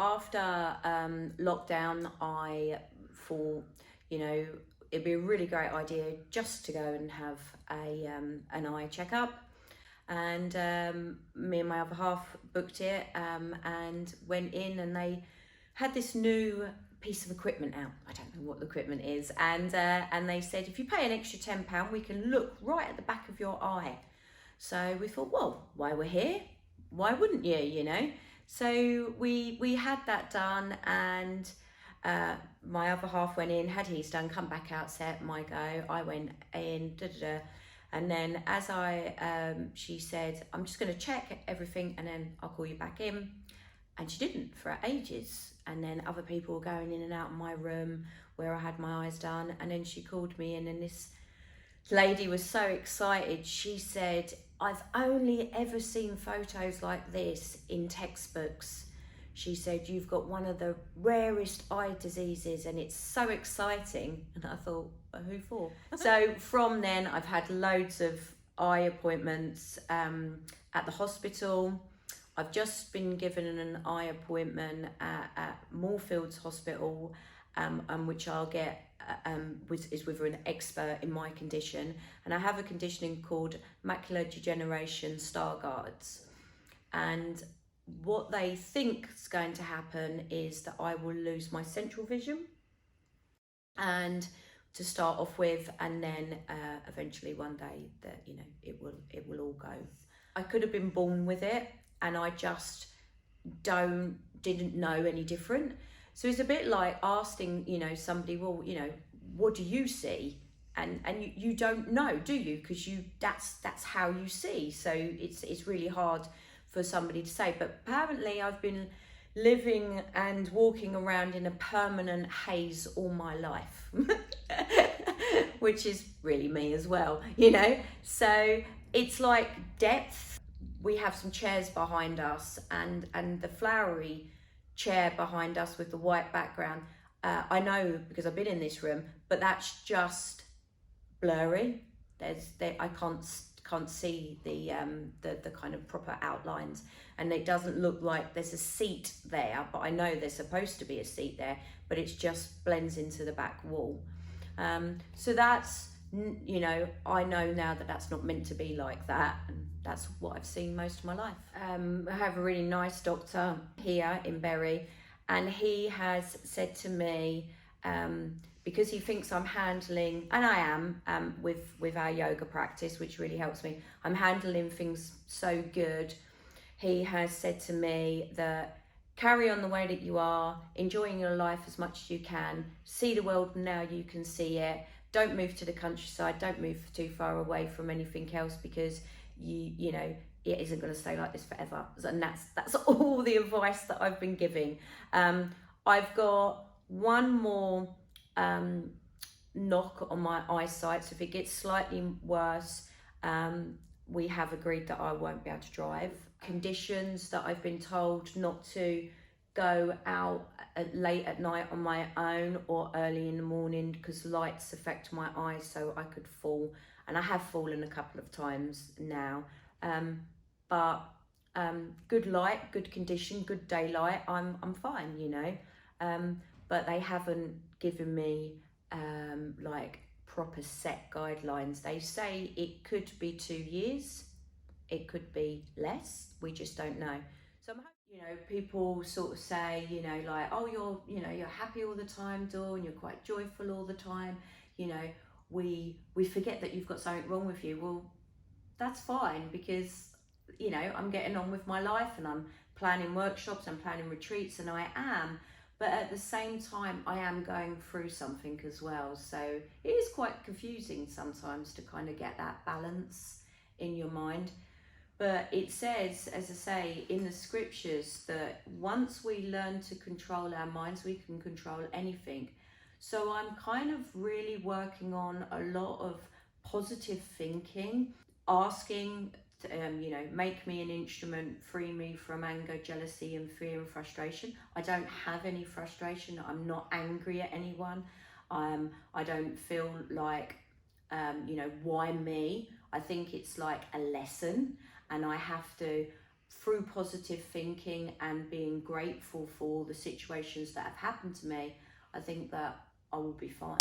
after lockdown, I thought, you know, it'd be a really great idea just to go and have an eye checkup. And me and my other half booked it and went in, and they had this new piece of equipment out. I don't know what the equipment is. And they said, if you pay an extra £10, we can look right at the back of your eye. So we thought, well, while we're here, why wouldn't you, you know? So we had that done, and my other half went in, had his done, come back out, set my go. I went in, and then as she said, I'm just going to check everything and then I'll call you back in. And she didn't for ages. And then other people were going in and out of my room where I had my eyes done. And then she called me in, and this lady was so excited. She said, I've only ever seen photos like this in textbooks. She said, you've got one of the rarest eye diseases and it's so exciting. And I thought, well, who for? So from then I've had loads of eye appointments at the hospital. I've just been given an eye appointment at Moorfields Hospital, which I'll get, is with an expert in my condition. And I have a condition called macular degeneration, Stargardt's. And what they think is going to happen is that I will lose my central vision, and to start off with, and then eventually one day that, you know, it will all go. I could have been born with it, and I just didn't know any different. So it's a bit like asking, you know, somebody, well, you know, what do you see? And you don't know, do you? Because that's how you see. So it's really hard for somebody to say. But apparently I've been living and walking around in a permanent haze all my life, which is really me as well, you know? So it's like depth. We have some chairs behind us, and the flowery chair behind us with the white background. I know because I've been in this room, but that's just blurry. I can't see the kind of proper outlines, and it doesn't look like there's a seat there, but I know there's supposed to be a seat there, but it just blends into the back wall. So that's, you know, I know now that that's not meant to be like that, and that's what I've seen most of my life. I have a really nice doctor here in Bury, and he has said to me, because he thinks I'm handling, and I am, with our yoga practice, which really helps me, I'm handling things so good. He has said to me that carry on the way that you are, enjoying your life as much as you can, see the world now you can see it, don't move to the countryside, don't move too far away from anything else, because you know, it isn't going to stay like this forever. And that's all the advice that I've been giving. I've got one more knock on my eyesight, so if it gets slightly worse, we have agreed that I won't be able to drive. Conditions that I've been told not to go out late at night on my own or early in the morning, because lights affect my eyes, so I could fall, and I have fallen a couple of times now. But good light, good condition, good daylight, I'm fine, you know. But they haven't given me like proper set guidelines. They say it could be 2 years, it could be less, we just don't know. So I'm hoping, you know, people sort of say, you know, like, oh, you're happy all the time, Dawn, you're quite joyful all the time, you know, we forget that you've got something wrong with you. Well, that's fine, because, you know, I'm getting on with my life, and I'm planning workshops, I'm planning retreats, and I am. But at the same time, I am going through something as well. So it is quite confusing sometimes to kind of get that balance in your mind. But it says, as I say, in the scriptures, that once we learn to control our minds, we can control anything. So I'm kind of really working on a lot of positive thinking, asking, you know, make me an instrument, free me from anger, jealousy, and fear and frustration. I don't have any frustration. I'm not angry at anyone. I don't feel like, you know, why me? I think it's like a lesson, and I have to through positive thinking and being grateful for the situations that have happened to me, I think that I will be fine.